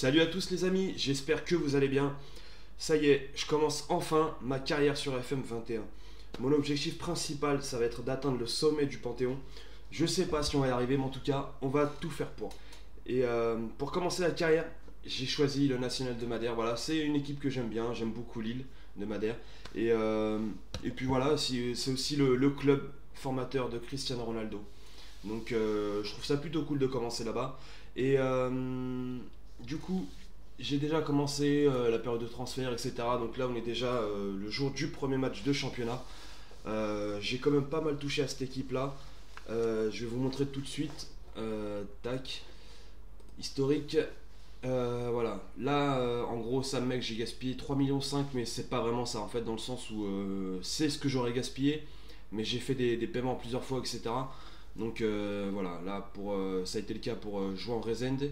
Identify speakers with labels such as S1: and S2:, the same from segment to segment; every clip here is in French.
S1: Salut à tous les amis, j'espère que vous allez bien. Ça y est, je commence enfin ma carrière sur FM21. Mon objectif principal, ça va être d'atteindre le sommet du Panthéon. Je sais pas si on va y arriver, mais en tout cas, on va tout faire pour. Et pour commencer la carrière, j'ai choisi le National de Madère. Voilà, c'est une équipe que j'aime bien, j'aime beaucoup Lille de Madère. Et puis voilà, c'est aussi le club formateur de Cristiano Ronaldo. Donc je trouve ça plutôt cool de commencer là-bas. Et du coup, j'ai déjà commencé la période de transfert, etc. Donc là, on est déjà le jour du premier match de championnat. J'ai quand même pas mal touché à cette équipe-là. Je vais vous montrer tout de suite. Tac. Historique. Voilà. Là, en gros, ça mec, j'ai gaspillé 3,5 millions, mais c'est pas vraiment ça en fait, dans le sens où c'est ce que j'aurais gaspillé, mais j'ai fait des paiements plusieurs fois, etc. Donc voilà, là ça a été le cas pour Joan Rezende,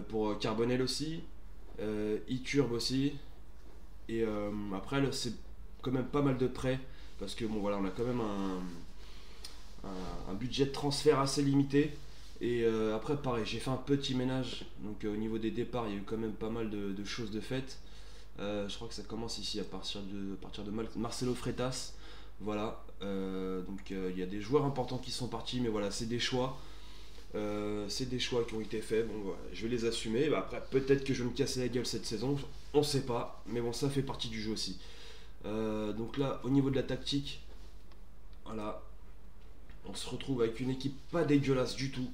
S1: pour Carbonel aussi, Iturbe aussi, et après là, c'est quand même pas mal de prêts, parce que bon voilà, on a quand même un budget de transfert assez limité. Et après pareil, j'ai fait un petit ménage, donc au niveau des départs, il y a eu quand même pas mal de choses de faites. Je crois que ça commence ici à partir de Marcelo Freitas. Voilà, donc il y a des joueurs importants qui sont partis, mais voilà, c'est des choix. C'est des choix qui ont été faits. Bon, voilà, je vais les assumer. Bah, après, peut-être que je vais me casser la gueule cette saison, on sait pas, mais bon, ça fait partie du jeu aussi. Donc là, au niveau de la tactique, voilà, on se retrouve avec une équipe pas dégueulasse du tout,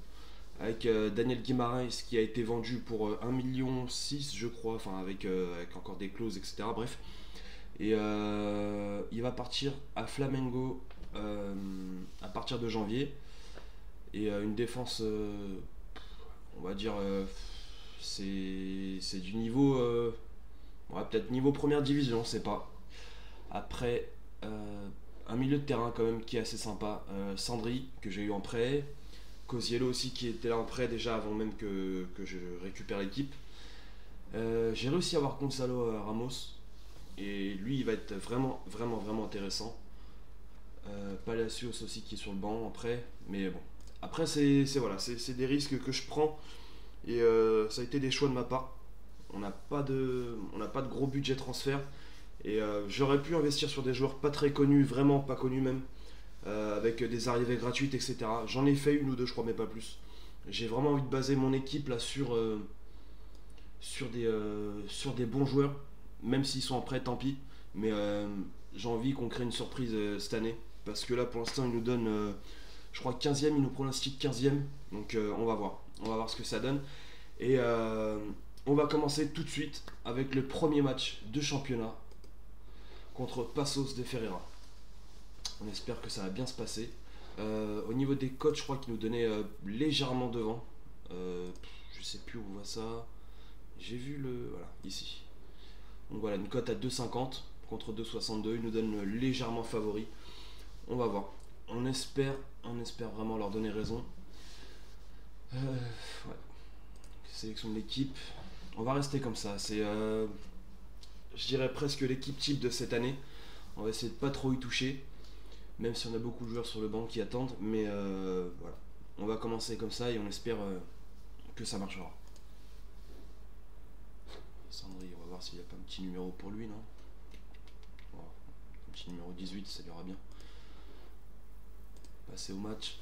S1: avec Daniel Guimaraes qui a été vendu pour 1,6 million je crois, enfin avec encore des clauses, etc. Bref. Et il va partir à Flamengo à partir de janvier. Et une défense, on va dire, c'est du niveau, ouais, peut-être niveau première division, on sait pas. Après, un milieu de terrain quand même qui est assez sympa. Sandri, que j'ai eu en prêt. Cosiello aussi, qui était là en prêt déjà avant même que je récupère l'équipe. J'ai réussi à avoir Gonzalo Ramos. Et lui, il va être vraiment, vraiment, vraiment intéressant. Palacios aussi qui est sur le banc après. Mais bon. Après, voilà, c'est des risques que je prends. Et ça a été des choix de ma part. On n'a pas de gros budget transfert. Et j'aurais pu investir sur des joueurs pas très connus, vraiment pas connus même, avec des arrivées gratuites, etc. J'en ai fait une ou deux, je crois, mais pas plus. J'ai vraiment envie de baser mon équipe là sur des bons joueurs, même s'ils sont en prêt, tant pis. Mais j'ai envie qu'on crée une surprise cette année. Parce que là, pour l'instant, ils nous donnent, je crois, 15e, ils nous pronostiquent 15e. Donc on va voir. On va voir ce que ça donne. Et on va commencer tout de suite avec le premier match de championnat contre Passos de Ferreira. On espère que ça va bien se passer. Au niveau des cotes, je crois qu'ils nous donnaient légèrement devant. Je sais plus où on voit ça. J'ai vu voilà, ici. Donc voilà, une cote à 2,50 contre 2,62. Ils nous donnent légèrement favori. On va voir. On espère vraiment leur donner raison. Ouais. Sélection de l'équipe. On va rester comme ça. C'est, je dirais presque l'équipe type de cette année. On va essayer de pas trop y toucher. Même si on a beaucoup de joueurs sur le banc qui attendent. Mais voilà. On va commencer comme ça et on espère que ça marchera. Sandri, on va voir s'il n'y a pas un petit numéro pour lui, non? Voilà. Un petit numéro 18, ça lui ira bien. Passer au match.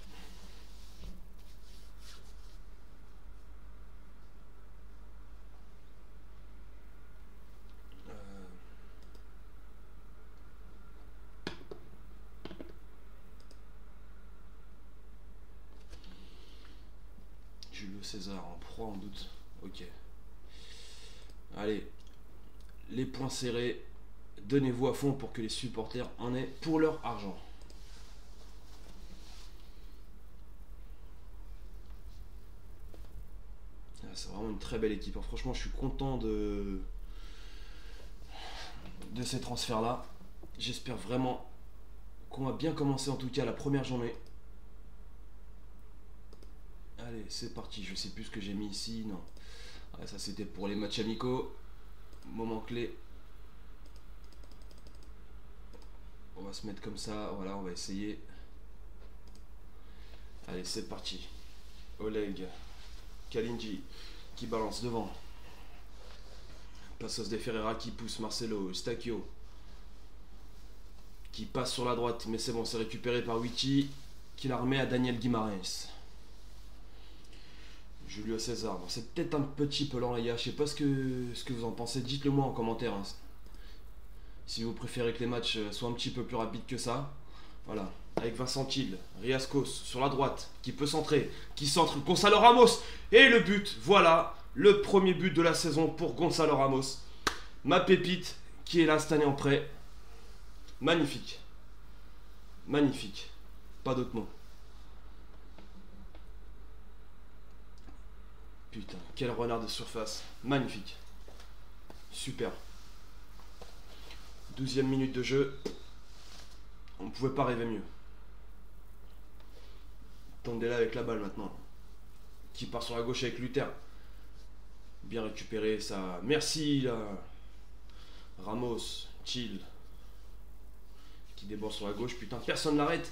S1: Julio César en proie en doute. Ok. Allez, les points serrés. Donnez-vous à fond pour que les supporters en aient pour leur argent. C'est vraiment une très belle équipe. Franchement, je suis content de ces transferts-là. J'espère vraiment qu'on va bien commencer en tout cas la première journée. Allez, c'est parti. Je sais plus ce que j'ai mis ici. Non. Ouais, ça c'était pour les matchs amicaux. Moment clé. On va se mettre comme ça. Voilà, on va essayer. Allez, c'est parti. Oleg Kalinji qui balance devant. Passos de Ferreira qui pousse Marcelo. Eustáquio. Qui passe sur la droite. Mais c'est bon, c'est récupéré par Witty. Qui la remet à Daniel Guimarães. Julio César. Bon, c'est peut-être un petit peu lent, les gars. Je sais pas ce que vous en pensez. Dites-le moi en commentaire. Hein. Si vous préférez que les matchs soient un petit peu plus rapides que ça. Voilà. Avec Vincent Till, Riascos sur la droite, qui peut centrer, qui centre Gonzalo Ramos. Et le but, voilà, le premier but de la saison pour Gonzalo Ramos. Ma pépite, qui est là cette année en prêt. Magnifique. Magnifique. Pas d'autre mot. Putain, quel renard de surface. Magnifique. Super. 12e minute de jeu. On ne pouvait pas rêver mieux. Tondela avec la balle maintenant. Qui part sur la gauche avec Luther. Bien récupéré ça. Merci là. Ramos, Chill. Qui déborde sur la gauche. Putain, personne l'arrête.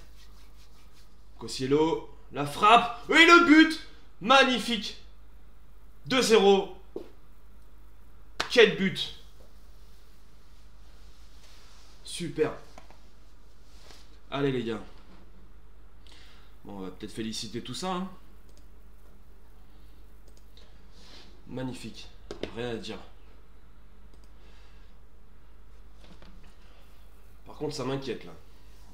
S1: Kosciello. La frappe. Et le but. Magnifique. 2-0. Quel but. Super. Allez les gars. Bon, on va peut-être féliciter tout ça. Hein. Magnifique. Rien à dire. Par contre, ça m'inquiète là.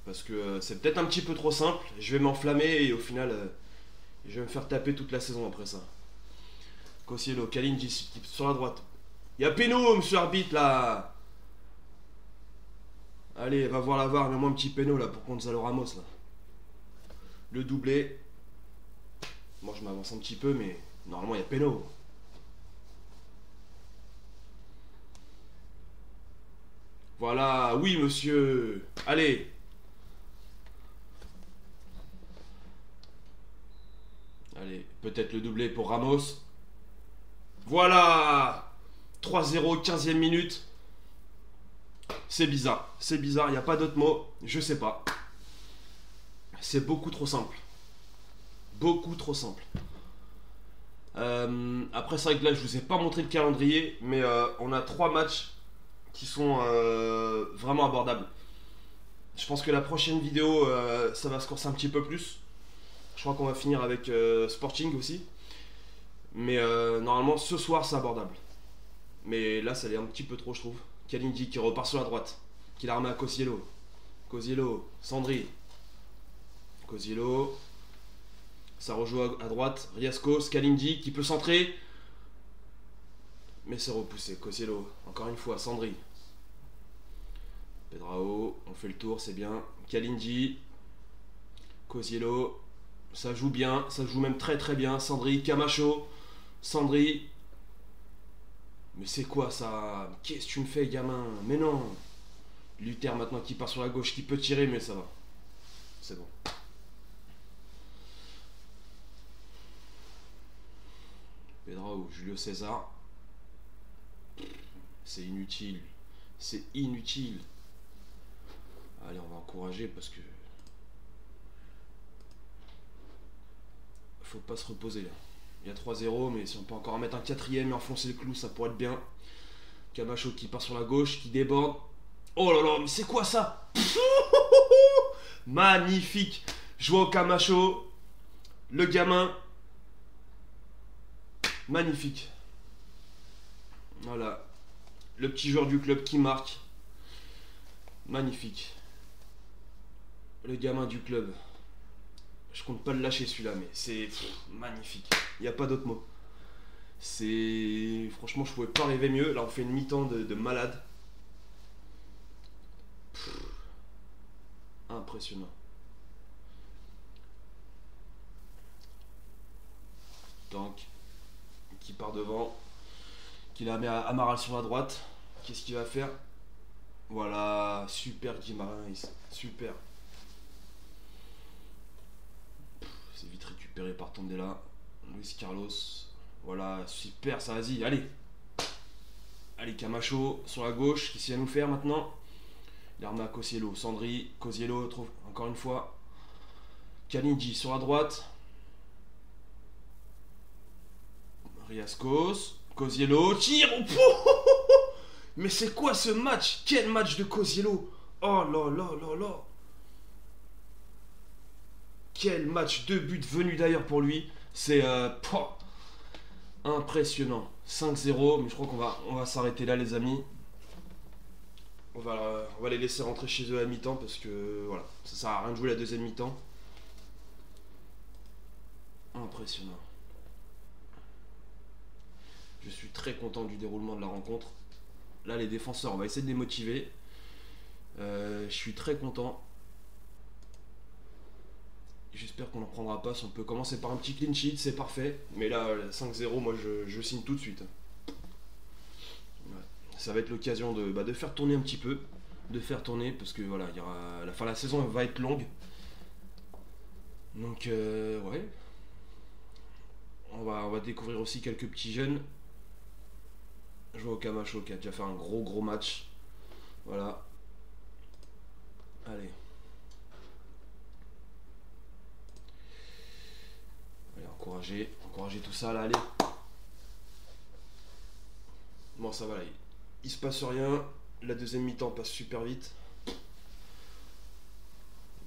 S1: Parce que c'est peut-être un petit peu trop simple. Je vais m'enflammer et au final, je vais me faire taper toute la saison après ça. Kosciello, Kalindji sur la droite. Il y a Péno, monsieur l'arbitre là. Allez, va voir la VAR, mets-moi un petit péno là pour Gonzalo Ramos là. Le doublé. Moi je m'avance un petit peu, mais normalement il y a péno. Voilà, oui monsieur. Allez. Allez, peut-être le doublé pour Ramos. Voilà. 3-0, 15e minute. C'est bizarre, il n'y a pas d'autre mot, je sais pas. C'est beaucoup trop simple. Beaucoup trop simple. Après, c'est vrai que là, je vous ai pas montré le calendrier, mais on a 3 matchs qui sont vraiment abordables. Je pense que la prochaine vidéo, ça va se corser un petit peu plus. Je crois qu'on va finir avec Sporting aussi. Mais normalement, ce soir, c'est abordable. Mais là, ça l'est un petit peu trop, je trouve. Kalindji qui repart sur la droite, qui la remet à Kosciello. Kosciello, Sandri. Kosciello. Ça rejoue à droite. Riascos, Kalindji qui peut centrer. Mais c'est repoussé. Kosciello, encore une fois, Sandri. Pedrao, on fait le tour, c'est bien. Kalindji. Kosciello. Ça joue bien, ça joue même très très bien. Sandri, Camacho. Sandri. Mais c'est quoi ça? Qu'est-ce que tu me fais, gamin? Mais non. Luther maintenant qui part sur la gauche, qui peut tirer, mais ça va. C'est bon. Pedrao, Julio César. C'est inutile. C'est inutile. Allez, on va encourager parce que... Faut pas se reposer là. Il y a 3-0, mais si on peut encore en mettre un 4ème et enfoncer le clou, ça pourrait être bien. Camacho qui part sur la gauche, qui déborde. Oh là là, mais c'est quoi ça? Magnifique. Joao Camacho. Le gamin. Magnifique. Voilà. Le petit joueur du club qui marque. Magnifique. Le gamin du club. Je compte pas le lâcher celui-là, mais c'est magnifique. Il n'y a pas d'autre mot. C'est... Franchement, je pouvais pas rêver mieux. Là, on fait une mi-temps de malade. Impressionnant. Tank qui part devant. Qui la met à Amaral sur la droite. Qu'est-ce qu'il va faire? Voilà, super Guimarães. Super. C'est vite récupéré par Tondela. Luis Carlos. Voilà, super, ça vas-y, allez. Allez, Camacho sur la gauche, qu'est-ce qu'il va nous faire maintenant? Il remet à Kosciello, Sandri, Kosciello trouve encore une fois. Kalindji sur la droite. Riascos, Kosciello, tire. Mais c'est quoi ce match? Quel match de Kosciello! Oh là là là là! Quel match, 2 buts venus d'ailleurs pour lui. C'est impressionnant. 5-0, mais je crois qu'on va s'arrêter là les amis. On va les laisser rentrer chez eux à mi-temps parce que voilà, ça sert à rien de jouer la deuxième mi-temps. Impressionnant. Je suis très content du déroulement de la rencontre. Là les défenseurs, on va essayer de les motiver. Je suis très content. J'espère qu'on n'en prendra pas. Si on peut commencer par un petit clean sheet, c'est parfait. Mais là, 5-0, moi je signe tout de suite. Ouais. Ça va être l'occasion de faire tourner un petit peu. De faire tourner parce que voilà, la saison va être longue. Donc ouais. On va découvrir aussi quelques petits jeunes. Joao Camacho qui a déjà fait un gros match. Voilà. Allez. Allez, encourager tout ça là, allez. Bon, ça va là. Il se passe rien. La deuxième mi-temps passe super vite.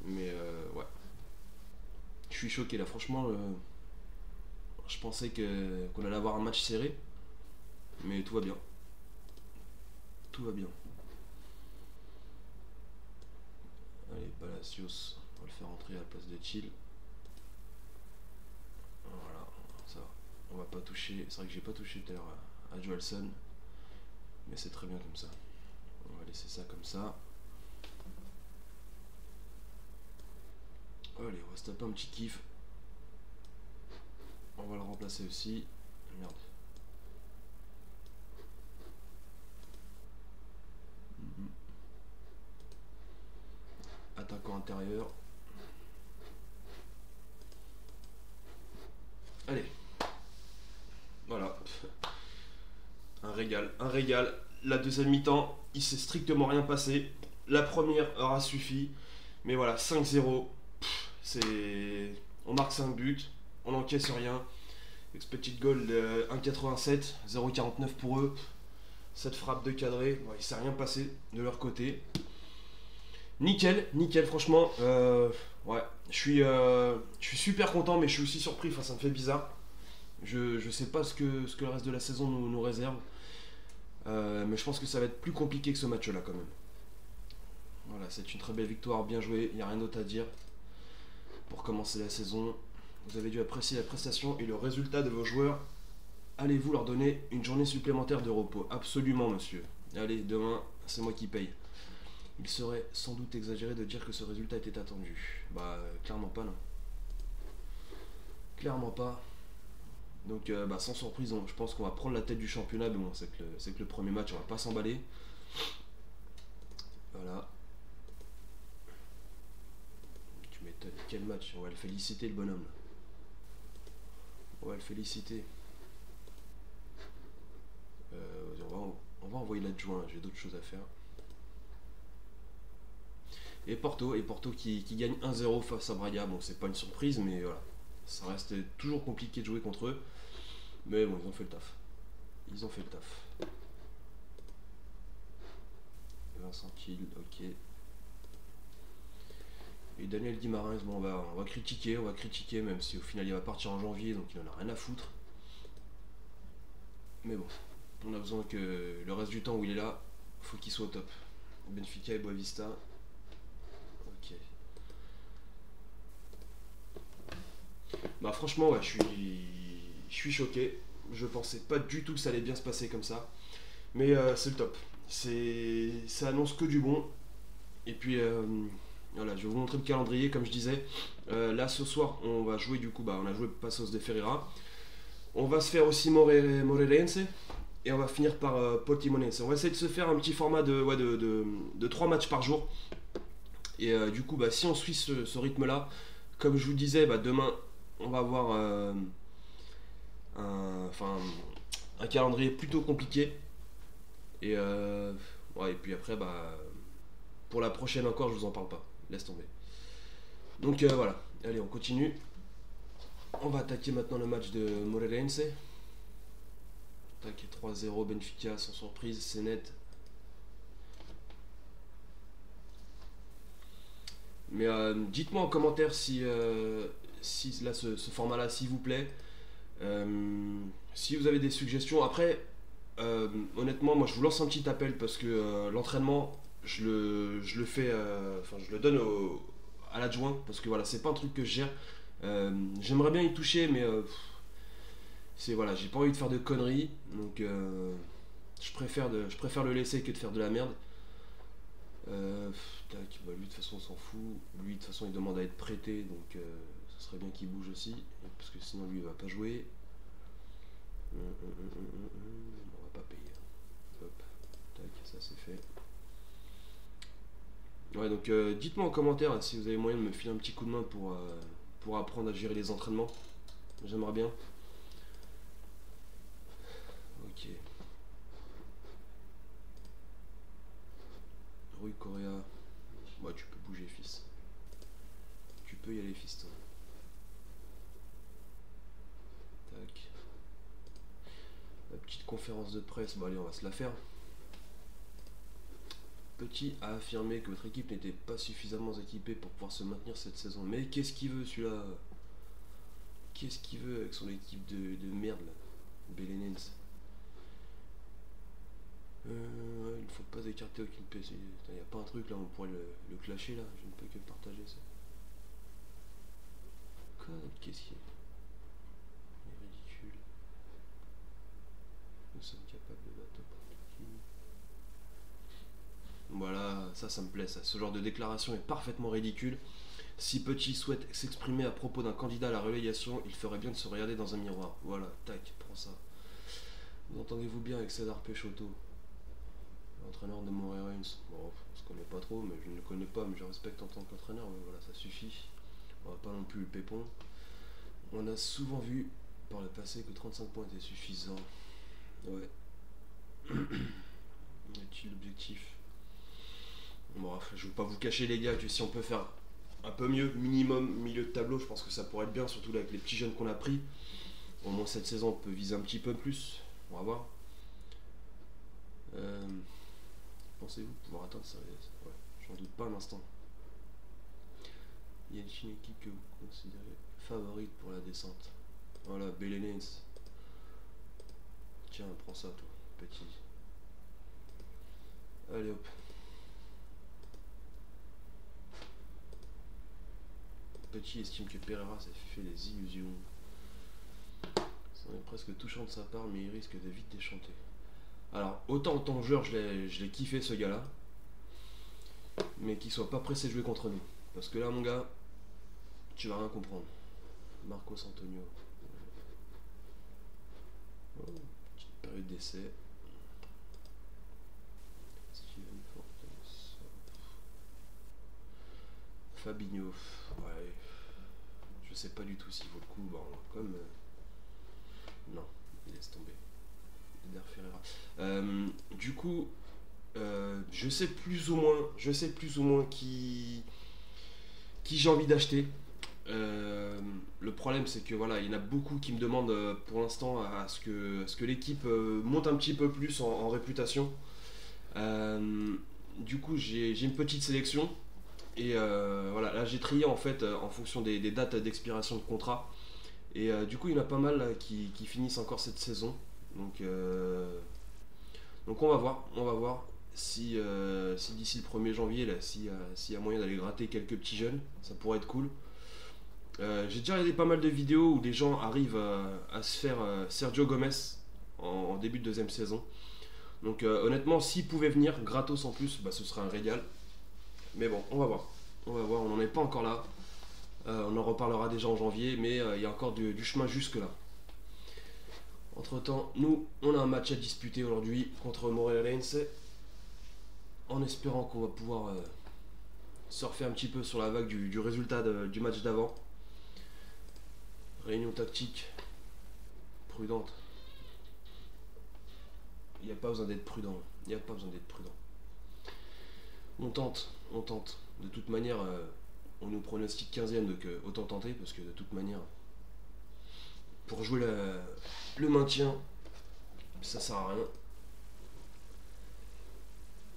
S1: Mais ouais. Je suis choqué là, franchement. Je pensais qu'on allait avoir un match serré. Mais tout va bien. Tout va bien. Allez, Palacios. On va le faire entrer à la place de Chill. Voilà, ça va. On va pas toucher. C'est vrai que j'ai pas touché tout à l'heure à Joelson. Mais c'est très bien comme ça. On va laisser ça comme ça. Allez, on va se taper un petit kiff. On va le remplacer aussi. Merde. Attaquant intérieur. Allez. Voilà. Un régal, un régal. La deuxième mi-temps, il s'est strictement rien passé. La première aura suffi. Mais voilà, 5-0. C'est... On marque 5 buts. On n'encaisse rien. Expected goal 1,87. 0,49 pour eux. Cette frappe de cadré. Ouais, il s'est rien passé de leur côté. Nickel, franchement. Ouais, je suis super content, mais je suis aussi surpris. Enfin, ça me fait bizarre. Je sais pas ce que le reste de la saison nous réserve. Mais je pense que ça va être plus compliqué que ce match-là quand même. Voilà, c'est une très belle victoire, bien joué, il n'y a rien d'autre à dire. Pour commencer la saison, vous avez dû apprécier la prestation et le résultat de vos joueurs. Allez-vous leur donner une journée supplémentaire de repos? Absolument, monsieur. Allez, demain, c'est moi qui paye. Il serait sans doute exagéré de dire que ce résultat était attendu. Bah, clairement pas, non. Clairement pas. Donc, sans surprise, je pense qu'on va prendre la tête du championnat. Mais bon, c'est que le premier match, on va pas s'emballer. Voilà. Tu m'étonnes. Quel match? On va le féliciter, le bonhomme. On va le féliciter. On va envoyer l'adjoint. J'ai d'autres choses à faire. Et Porto qui gagne 1-0 face à Braga. Bon, c'est pas une surprise, mais voilà. Ça reste toujours compliqué de jouer contre eux. Mais bon, ils ont fait le taf. Ils ont fait le taf. Vincent Kiel, ok. Et Daniel Guimarães, bon, on va critiquer, même si au final il va partir en janvier, donc il en a rien à foutre. Mais bon, on a besoin que le reste du temps où il est là, faut qu'il soit au top. Benfica et Boavista. Ok. Bah franchement, ouais, je suis choqué. Je pensais pas du tout que ça allait bien se passer comme ça. Mais c'est le top. Ça annonce que du bon. Et puis voilà, je vais vous montrer le calendrier comme je disais. Là ce soir on va jouer du coup, on a joué Passos de Ferreira. On va se faire aussi Moreirense. Et on va finir par Portimonense. On va essayer de se faire un petit format de 3 matchs par jour. Et du coup, si on suit ce rythme-là, comme je vous disais, demain, on va avoir un calendrier plutôt compliqué. Et, ouais, et puis après, pour la prochaine encore, je vous en parle pas. Laisse tomber. Donc voilà, allez, on continue. On va attaquer maintenant le match de Moreirense. Attaqué 3-0, Benfica sans surprise, c'est net. Mais dites-moi en commentaire si là, ce format-là, s'il vous plaît. Si vous avez des suggestions. Après, honnêtement, moi je vous lance un petit appel parce que l'entraînement, je le fais, enfin je le donne à l'adjoint parce que voilà, c'est pas un truc que je gère. J'aimerais bien y toucher, mais c'est voilà, j'ai pas envie de faire de conneries, donc je préfère le laisser que de faire de la merde. Tac, bah lui de toute façon on s'en fout. Lui de toute façon il demande à être prêté, donc ça serait bien qu'il bouge aussi, parce que sinon lui il va pas jouer. On va pas payer. Hop, tac, ça c'est fait. Ouais, donc dites-moi en commentaire si vous avez moyen de me filer un petit coup de main pour apprendre à gérer les entraînements. J'aimerais bien. Ok. Rui Correa. Ouais, tu peux bouger, fils. Tu peux y aller, fiston. Tac. La petite conférence de presse. Bon, allez, on va se la faire. Petit a affirmé que votre équipe n'était pas suffisamment équipée pour pouvoir se maintenir cette saison. Mais qu'est-ce qu'il veut, celui-là? Qu'est-ce qu'il veut avec son équipe de merde, là? Belenens. Il ne faut pas écarter aucune PC. Il n'y a pas un truc là, on pourrait le clasher là. Je ne peux que partager ça. Quoi? Qu'est-ce qu'il y a? Il est ridicule. Nous sommes capables de battre n'importe qui. Voilà, ça me plaît ça. Ce genre de déclaration est parfaitement ridicule. Si Petit souhaite s'exprimer à propos d'un candidat à la relégation, il ferait bien de se regarder dans un miroir. Voilà, tac, prends ça. Vous entendez-vous bien avec César Peixoto, l'entraîneur de Montréal Reims? Bon, on se connaît pas trop, mais je ne le connais pas, mais je respecte en tant qu'entraîneur, mais voilà, ça suffit. On va pas non plus le pépon. On a souvent vu par le passé que 35 points étaient suffisants. Ouais. Est-il l'objectif? Bon, je ne veux pas vous cacher les gars que si on peut faire un peu mieux, minimum milieu de tableau, je pense que ça pourrait être bien, surtout là, avec les petits jeunes qu'on a pris. Au moins cette saison on peut viser un petit peu plus. On va voir. Pensez-vous pouvoir atteindre ça? Ouais, j'en doute pas un instant. Y a-t-il une équipe que vous considérez favorite pour la descente? Voilà, Belenens. Tiens, prends ça toi, petit. Allez hop. Petit estime que Pereira s'est fait des illusions. Ça est presque touchant de sa part, mais il risque de vite déchanter. Alors, autant en tant que joueur, je l'ai kiffé ce gars-là, mais qu'il soit pas pressé de jouer contre nous. Parce que là, mon gars, tu vas rien comprendre. Marcos Antonio. Oh, petite période d'essai. Steven Fortes. Fabinho. Ouais. Je sais pas du tout s'il vaut le coup. Bon, comme. Non, il laisse tomber. Eder Ferreira. Du coup, je sais plus ou moins qui j'ai envie d'acheter. Le problème c'est que voilà, il y en a beaucoup qui me demandent pour l'instant à ce que l'équipe monte un petit peu plus en réputation. Du coup j'ai une petite sélection et voilà, là j'ai trié en fait en fonction des dates d'expiration de contrat et du coup il y en a pas mal là, qui finissent encore cette saison. Donc on va voir si d'ici le 1er janvier là, s'il y a moyen d'aller gratter quelques petits jeunes, ça pourrait être cool. J'ai déjà regardé pas mal de vidéos où des gens arrivent à se faire Sergio Gomez en début de deuxième saison. Donc honnêtement, s'il pouvait venir gratos en plus, bah, ce serait un régal. Mais bon, on va voir. On n'en est pas encore là. On en reparlera déjà en janvier, mais il y a encore du chemin jusque là. Entre temps, nous, on a un match à disputer aujourd'hui contre Moreirense, en espérant qu'on va pouvoir surfer un petit peu sur la vague du résultat du match d'avant. Réunion tactique prudente. Il n'y a pas besoin d'être prudent. On tente. De toute manière, on nous pronostique 15ème, donc autant tenter, parce que de toute manière, pour jouer le maintien, ça sert à rien.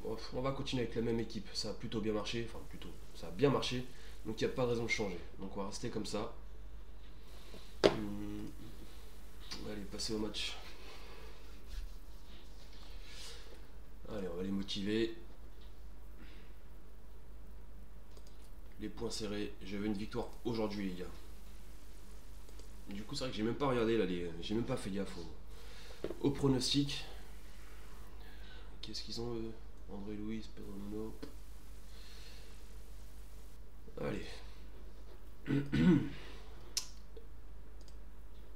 S1: Bon, on va continuer avec la même équipe. Ça a plutôt bien marché. Enfin, plutôt, ça a bien marché. Donc il n'y a pas de raison de changer. Donc on va rester comme ça. Allez, passer au match. Allez, on va les motiver. Les points serrés. Je veux une victoire aujourd'hui, les gars. Du coup, c'est vrai que j'ai même pas regardé là, j'ai même pas fait gaffe au pronostic. Qu'est-ce qu'ils ont eux? André Louis, Pedro. Allez.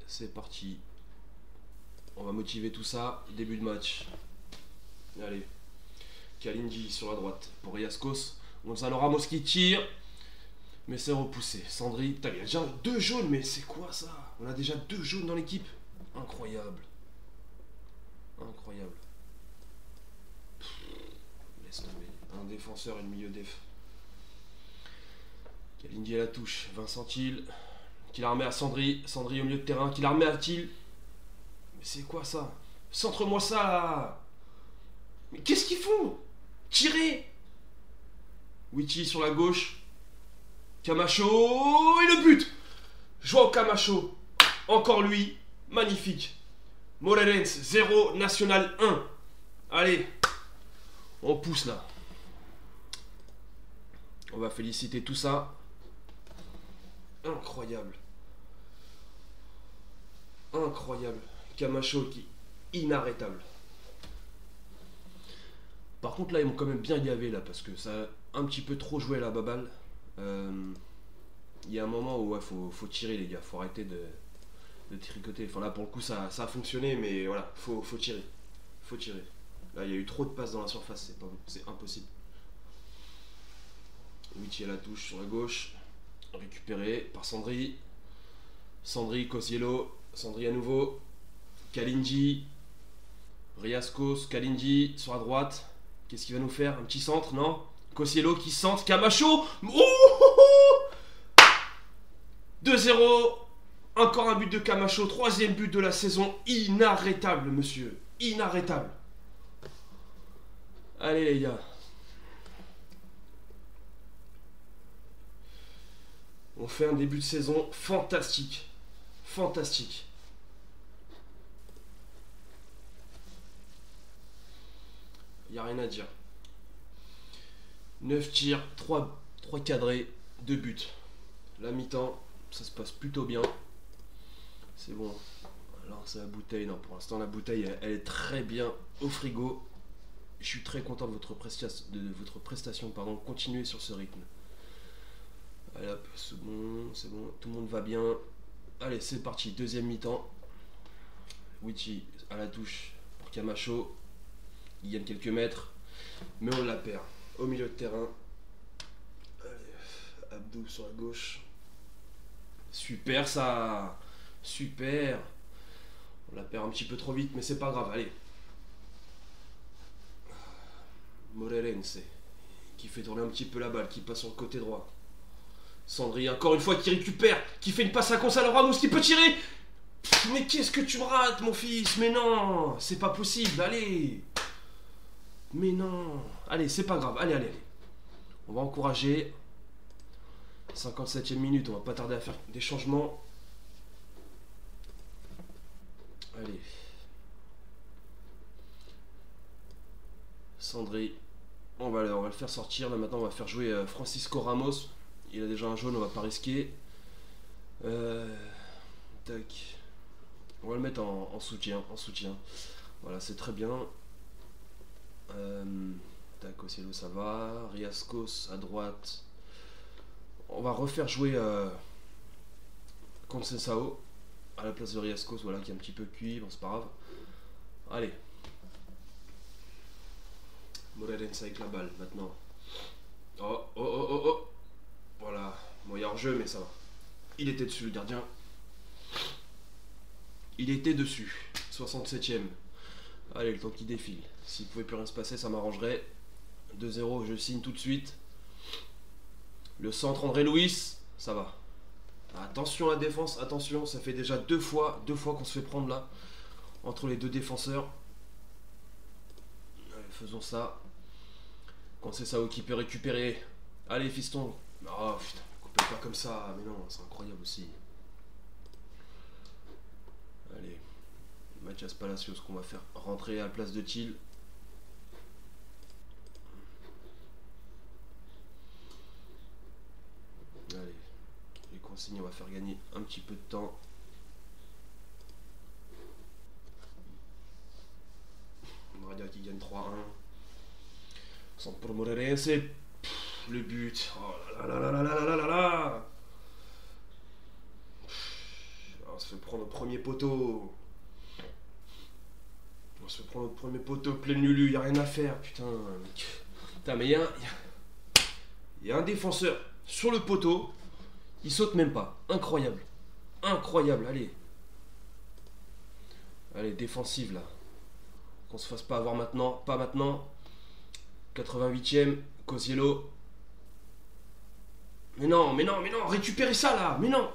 S1: C'est parti. On va motiver tout ça. Début de match. Allez. Kalindi sur la droite pour Riascos. Gonzalo Ramos qui tire. Mais c'est repoussé. Sandri. Putain, il y a déjà 2 jaunes, mais c'est quoi ça? On a déjà 2 jaunes dans l'équipe. Incroyable. Incroyable. Laisse tomber. Un défenseur et le milieu def. Kalindi à la touche. Vincent Thiel. Qui la remet à Sandri. Sandri au milieu de terrain. Qui la remet à Thiel. Mais c'est quoi ça? Centre-moi ça là. Mais qu'est-ce qu'ils font? Tirez. Witty sur la gauche. Camacho. Et le but. Joao Camacho. Encore lui. Magnifique. Morelense 0. National 1. Allez. On pousse là. On va féliciter tout ça. Incroyable. Incroyable. Camacho qui est inarrêtable. Par contre là ils m'ont quand même bien gavé là parce que ça a un petit peu trop joué à la baballe. Il y a un moment où ouais, faut tirer les gars, faut arrêter de tricoter. Enfin là pour le coup ça a fonctionné mais voilà, faut tirer. Faut tirer. Là il y a eu trop de passes dans la surface, c'est impossible. Witty à la touche sur la gauche. Récupéré par Sandri. Sandri, Cosiello. Sandri à nouveau. Kalindi. Riascos, Kalindi sur la droite. Qu'est-ce qu'il va nous faire? Un petit centre, non? Cosiello qui centre. Camacho. Oh 2-0. Encore un but de Camacho. 3e but de la saison. Inarrêtable, monsieur. Inarrêtable. Allez, les gars. On fait un début de saison fantastique. Fantastique. Il n'y a rien à dire. 9 tirs, 3 cadrés, 2 buts. La mi-temps, ça se passe plutôt bien. C'est bon. Alors c'est la bouteille. Non, pour l'instant la bouteille elle est très bien au frigo. Je suis très content de votre prestation. Pardon. Continuez sur ce rythme. Allez hop, c'est bon, tout le monde va bien. Allez, c'est parti, 2e mi-temps. Witty à la touche pour Camacho. Il gagne quelques mètres, mais on la perd. Au milieu de terrain. Allez, Abdou sur la gauche. Super ça. Super. On la perd un petit peu trop vite, mais c'est pas grave, allez. Morelense qui fait tourner un petit peu la balle, qui passe sur le côté droit. Sandri, encore une fois, qui récupère, qui fait une passe à Gonzalo Ramos, qui peut tirer. Mais qu'est-ce que tu me rates, mon fils? Mais non, c'est pas possible, allez. Mais non. Allez, c'est pas grave, allez. On va encourager. 57e minute, on va pas tarder à faire des changements. Allez. Sandri, on va le faire sortir. Là maintenant, on va faire jouer Francisco Ramos. Il a déjà un jaune, on va pas risquer. Tac. On va le mettre en soutien. Voilà, c'est très bien. Tac, Ocielo, ça va. Riascos à droite. On va refaire jouer Conceição à la place de Riascos, voilà, qui est un petit peu cuit. Bon, c'est pas grave. Allez. Morelense avec la balle maintenant. Oh. Voilà. Bon, il y a hors-jeu, mais ça va. Il était dessus, le gardien. Il était dessus. 67e. Allez, le temps qui défile. S'il pouvait plus rien se passer, ça m'arrangerait. 2-0, je signe tout de suite. Le centre, André Louis. Ça va. Attention à la défense, attention. Ça fait déjà deux fois qu'on se fait prendre là. Entre les deux défenseurs. Allez, faisons ça. Conceição qui peut récupérer. Allez, fiston. Oh putain. peut pas comme ça, mais non, c'est incroyable aussi. Allez, Mathias Palacios qu'on va faire rentrer à la place de Thiel. Allez, les consignes, on va faire gagner un petit peu de temps. On va dire qu'il gagne 3-1. Sans pour Moreirense. Le but. Oh là là là là là là là là là. On se fait prendre au premier poteau. On se fait prendre au premier poteau, plein Lulu, y a rien à faire, putain. Putain, mais y a un défenseur sur le poteau, il saute même pas. Incroyable. Incroyable, allez. Allez, défensive là. Qu'on se fasse pas avoir maintenant, pas maintenant. 88ème, Cosiello. Mais non, mais non, mais non, récupérez ça là, mais non.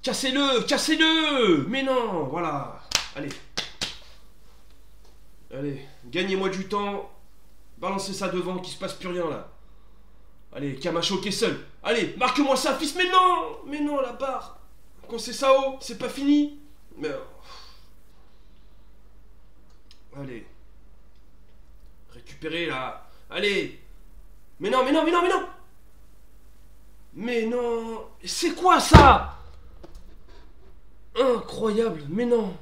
S1: Cassez-le, cassez-le. Mais non, voilà. Allez. Allez, gagnez-moi du temps. Balancez ça devant, qu'il se passe plus rien là. Allez, Camacho qui est seul. Allez, marque-moi ça, fils. Mais non, la barre. Quand c'est ça haut, c'est pas fini. Mais... Allez. Récupérez là. Allez. Mais non, mais non, mais non, mais non. Mais non. C'est quoi ça? Incroyable, mais non.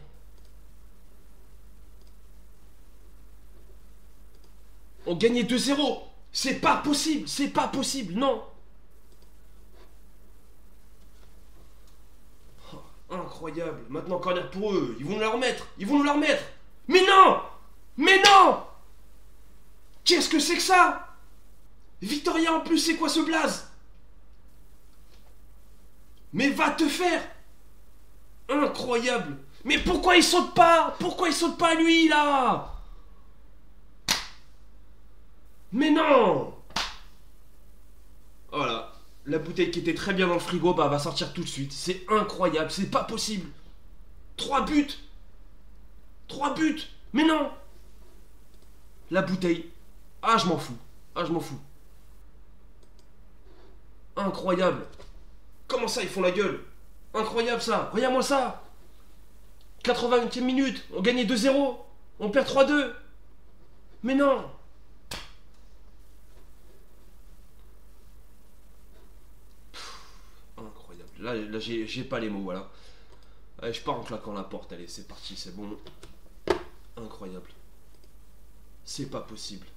S1: On gagnait 2-0. C'est pas possible, non. Oh, incroyable. Maintenant, corner pour eux. Ils vont nous la remettre. Mais non. Mais non. Qu'est-ce que c'est que ça? Victoria en plus, c'est quoi ce blaze? Mais va te faire. Incroyable. Mais pourquoi il saute pas? Lui là? Mais non. Voilà. La bouteille qui était très bien dans le frigo, bah va sortir tout de suite. C'est incroyable, c'est pas possible. 3 buts. Mais non. La bouteille. Ah, je m'en fous. Incroyable. Comment ça, ils font la gueule? Incroyable ça. Regarde-moi ça. 80e minute. On gagnait 2-0. On perd 3-2. Mais non. Incroyable. Là j'ai pas les mots, voilà. Allez, je pars en claquant la porte. Allez, c'est parti, c'est bon. Incroyable. C'est pas possible.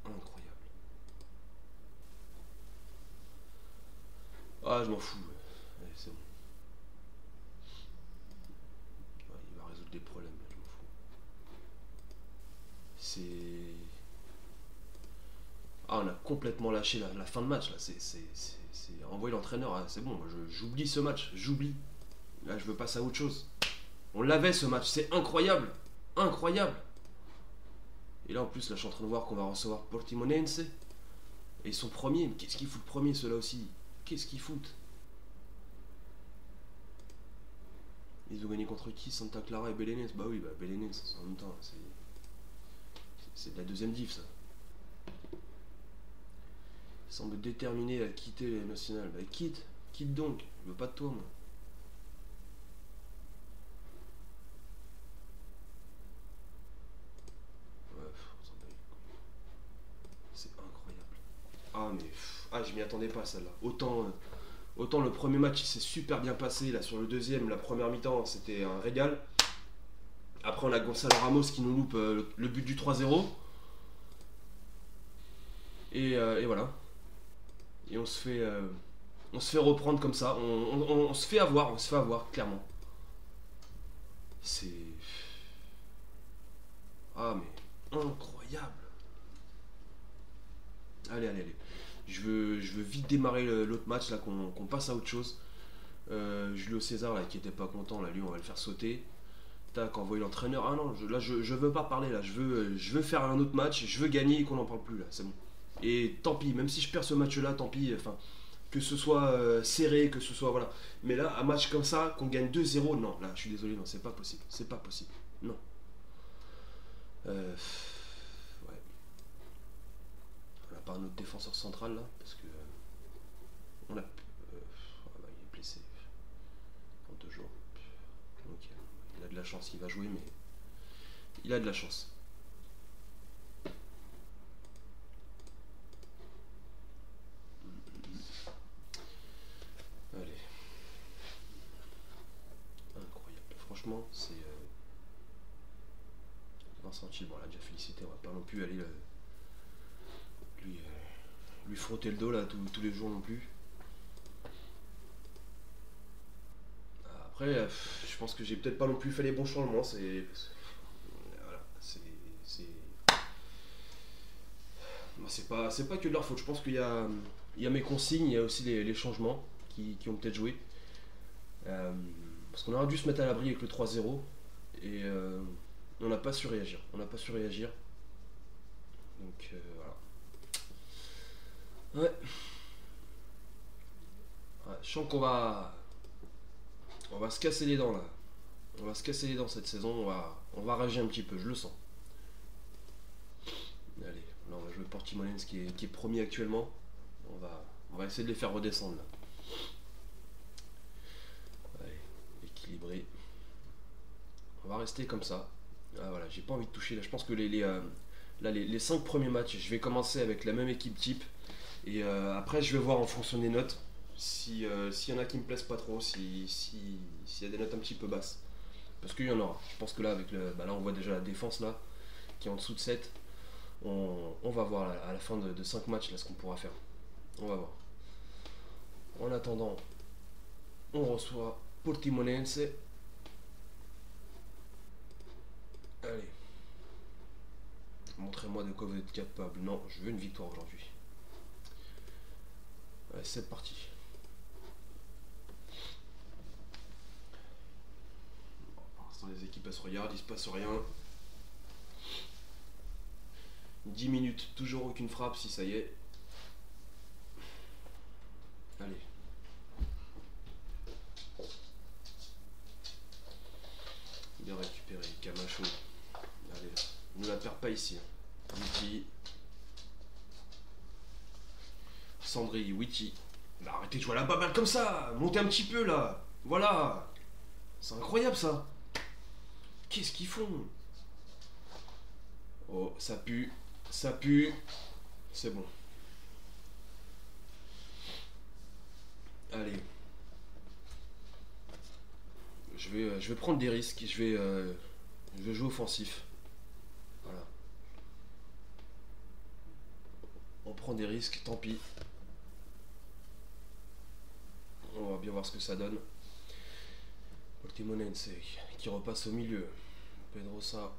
S1: Incroyable. Ah, je m'en fous. Allez, c'est bon. Ouais, il va résoudre des problèmes, je m'en fous. C'est... Ah, on a complètement lâché la fin de match, là. C'est envoyer l'entraîneur, hein. C'est bon, j'oublie ce match, j'oublie. Là, je veux passer à autre chose. On l'avait ce match, c'est incroyable. Incroyable. Et là, en plus, là, je suis en train de voir qu'on va recevoir Portimonense. Et ils sont premiers. Mais qu'est-ce qu'ils foutent premiers, ceux-là aussi? Qu'est-ce qu'ils foutent? Ils ont gagné contre qui? Santa Clara et Belenenses. Bah oui, bah Belenenses, en même temps. C'est de la deuxième div, ça. Ils semblent déterminés à quitter les nationales. Bah quitte donc. Je veux pas de toi, moi. C'est incroyable. Ah mais je m'y attendais pas celle-là. Autant le premier match il s'est super bien passé, là sur le deuxième, la première mi-temps c'était un régal. Après on a Gonzalo Ramos qui nous loupe le but du 3-0. Et voilà. Et on se fait reprendre comme ça. On se fait avoir, clairement. C'est... Ah mais incroyable. Allez. Je veux vite démarrer l'autre match là, qu'on passe à autre chose. Julio César là qui était pas content, là lui on va le faire sauter. Tac, envoyer l'entraîneur. Ah non, je veux pas parler là, je veux faire un autre match, je veux gagner et qu'on n'en parle plus là, c'est bon. Et tant pis, même si je perds ce match là, tant pis, enfin, que ce soit serré, que ce soit voilà. Mais là, un match comme ça, qu'on gagne 2-0, non, là je suis désolé, non, c'est pas possible. Non. Ouais. n'a pas un autre défenseur central là, parce que on a. Ah bah, il est blessé. En 2 jours. Donc il a de la chance, il va jouer, mais il a de la chance. Allez. Incroyable. Franchement, c'est. Vincent Thiel, bon, on l'a déjà félicité, on va pas non plus aller lui frotter le dos là tous les jours non plus. Après, je pense que j'ai peut-être pas non plus fait les bons changements, voilà, c'est pas que de leur faute. Je pense qu'il y a mes consignes, il y a aussi les changements qui ont peut-être joué. Parce qu'on aurait dû se mettre à l'abri avec le 3-0 et on n'a pas su réagir. Donc voilà. Ouais. Je sens qu'on va se casser les dents là. On va se casser les dents cette saison. On va rager un petit peu, je le sens. Allez, là on va jouer Portimonense qui est premier actuellement. On va essayer de les faire redescendre là. Allez, équilibré. On va rester comme ça. Ah voilà, j'ai pas envie de toucher là. Je pense que les 5 premiers matchs, je vais commencer avec la même équipe type. Et après, je vais voir en fonction des notes s'il y en a qui me plaisent pas trop, s'il y a des notes un petit peu basses. Parce qu'il y en aura. Je pense que là, là, on voit déjà la défense là, qui est en dessous de 7. On va voir là, à la fin de 5 matchs là, ce qu'on pourra faire. On va voir. En attendant, on reçoit Portimonense. Allez. Montrez-moi de quoi vous êtes capable. Non, je veux une victoire aujourd'hui. Ouais, c'est parti. Bon, pour l'instant, les équipes elles se regardent, il se passe rien. 10 minutes, toujours aucune frappe si ça y est. Allez. Bien récupéré, Camacho. Allez, ne la perd pas ici. Witty. Sandri, Witty. Bah, arrêtez de jouer à la baballe comme ça. Montez un petit peu là. Voilà. C'est incroyable ça. Qu'est-ce qu'ils font? Oh, ça pue. Ça pue. C'est bon. Allez. Je vais prendre des risques. Je vais jouer offensif. Voilà. On prend des risques, tant pis. On va bien voir ce que ça donne. Portimonense qui repasse au milieu. Pedrosa.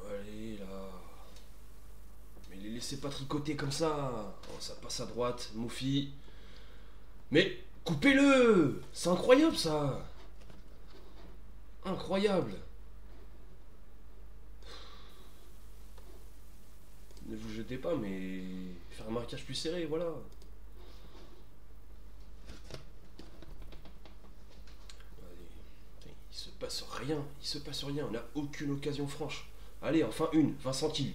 S1: Allez là. Mais les laissez pas tricoter comme ça. Oh, ça passe à droite. Moufi. Mais coupez-le. C'est incroyable ça. Incroyable. Ne vous jetez pas, mais faire un marquage plus serré, voilà. Allez. Il se passe rien, on n'a aucune occasion franche. Allez, enfin une, Vincent Thiel.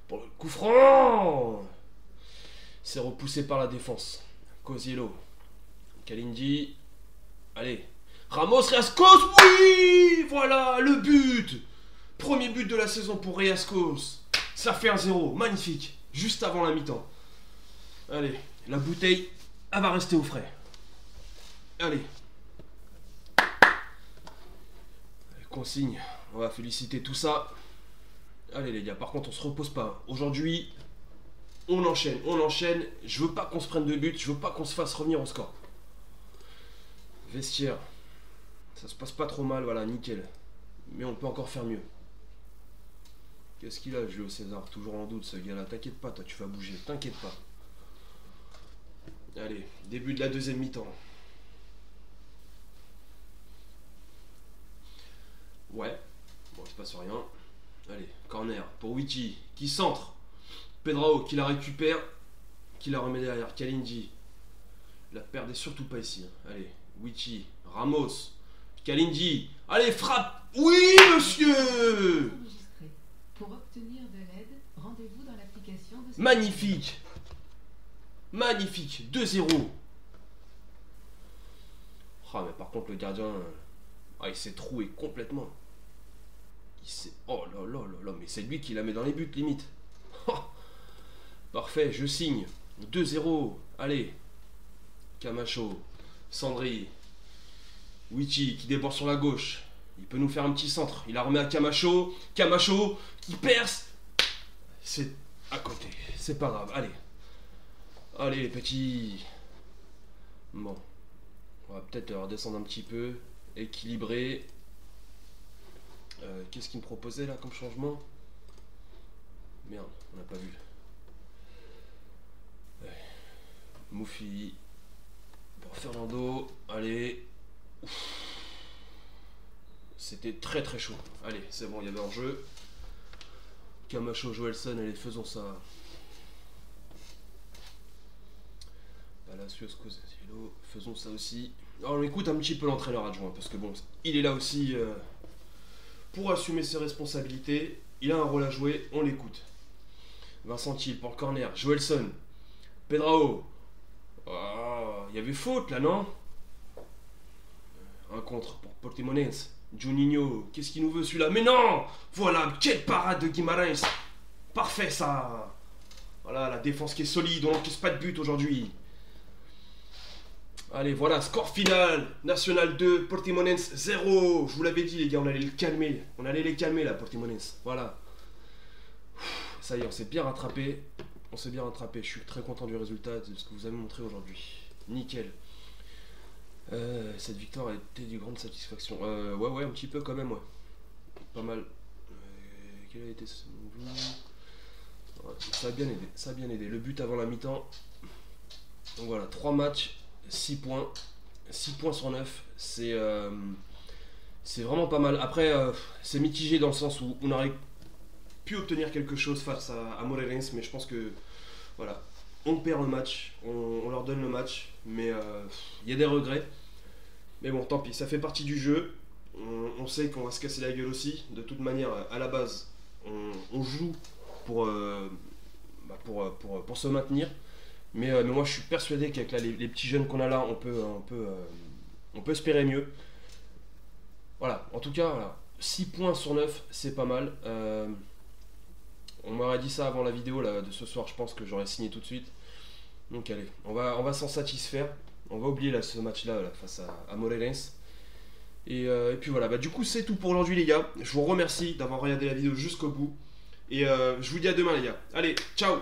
S1: Pour le coup franc. C'est repoussé par la défense. Cosiello. Kalindi. Allez. Ramos, Riascos, oui. Voilà, le but. Premier but de la saison pour Riascos. Ça fait 1-0, magnifique. Juste avant la mi-temps. Allez, la bouteille, elle va rester au frais. Allez. Consigne, on va féliciter tout ça. Allez les gars, par contre on se repose pas. Aujourd'hui, on enchaîne. Je veux pas qu'on se prenne de but, je veux pas qu'on se fasse revenir au score. Vestiaire. Ça se passe pas trop mal, voilà, nickel. Mais on peut encore faire mieux. Qu'est-ce qu'il a, Julio César? Toujours en doute ce gars-là. T'inquiète pas, toi tu vas bouger, t'inquiète pas. Allez, début de la deuxième mi-temps. Ouais, bon, il se passe rien. Allez, corner pour Witty qui centre. Pedrao qui la récupère, qui la remet derrière. Kalindi. La perdez surtout pas ici. Allez, Witty, Ramos, Kalindi. Allez, frappe. Oui, monsieur.
S2: Pour obtenir de l'aide, rendez-vous dans l'application.
S1: Magnifique. Magnifique. 2-0. Ah, mais par contre, le gardien, il s'est troué complètement. Oh là là là là, mais c'est lui qui la met dans les buts, limite. Parfait, je signe. 2-0. Allez. Camacho. Sandri. Wichi qui déborde sur la gauche. Il peut nous faire un petit centre. Il la remet à Camacho. Camacho qui perce. C'est à côté. C'est pas grave. Allez. Allez les petits. Bon. On va peut-être redescendre un petit peu. Équilibrer. Qu'est-ce qu'il me proposait là comme changement? Merde, on n'a pas vu. Ouais. Moufi. Pour Fernando. Allez. C'était très très chaud. Allez, c'est bon, il y avait un jeu. Camacho, Joelson, allez, faisons ça. Palacios, Cosilo, faisons ça aussi. Alors, on écoute un petit peu l'entraîneur adjoint, parce que bon, il est là aussi pour assumer ses responsabilités. Il a un rôle à jouer, on l'écoute. Vincent Thiel pour le corner. Joelson. Pedrao. Oh, il y avait faute là, non? Un contre pour Portimonense. Juninho, qu'est-ce qu'il nous veut celui-là? Mais non! Voilà, quelle parade de Guimarães! Parfait ça! Voilà, la défense qui est solide, on n'encaisse pas de but aujourd'hui. Allez, voilà, score final. National 2, Portimonense 0. Je vous l'avais dit les gars, on allait le calmer. On allait les calmer là, Portimonense. Voilà. Ça y est, on s'est bien rattrapé. On s'est bien rattrapé. Je suis très content du résultat, de ce que vous avez montré aujourd'hui. Nickel. Cette victoire a été d'une grande satisfaction. Ouais, un petit peu quand même, ouais. Pas mal. Quel a été ce mouvement? Ouais, ça a bien aidé. Ça a bien aidé. Le but avant la mi-temps. Donc voilà, 3 matchs, 6 points. 6 points sur 9. C'est vraiment pas mal. Après, c'est mitigé dans le sens où on aurait pu obtenir quelque chose face à Moreirense, mais je pense que voilà, on perd le match, on leur donne le match, mais il y a des regrets. Mais bon, tant pis, ça fait partie du jeu. On sait qu'on va se casser la gueule aussi. De toute manière, à la base, on joue pour se maintenir. Mais moi, je suis persuadé qu'avec les petits jeunes qu'on a là, on peut espérer mieux. Voilà, en tout cas, voilà, 6 points sur 9, c'est pas mal. On m'aurait dit ça avant la vidéo là, de ce soir, je pense que j'aurais signé tout de suite. Donc allez, on va s'en satisfaire. On va oublier là, ce match-là face à Moreirense. Et puis voilà, du coup c'est tout pour aujourd'hui les gars. Je vous remercie d'avoir regardé la vidéo jusqu'au bout. Et je vous dis à demain les gars. Allez, ciao!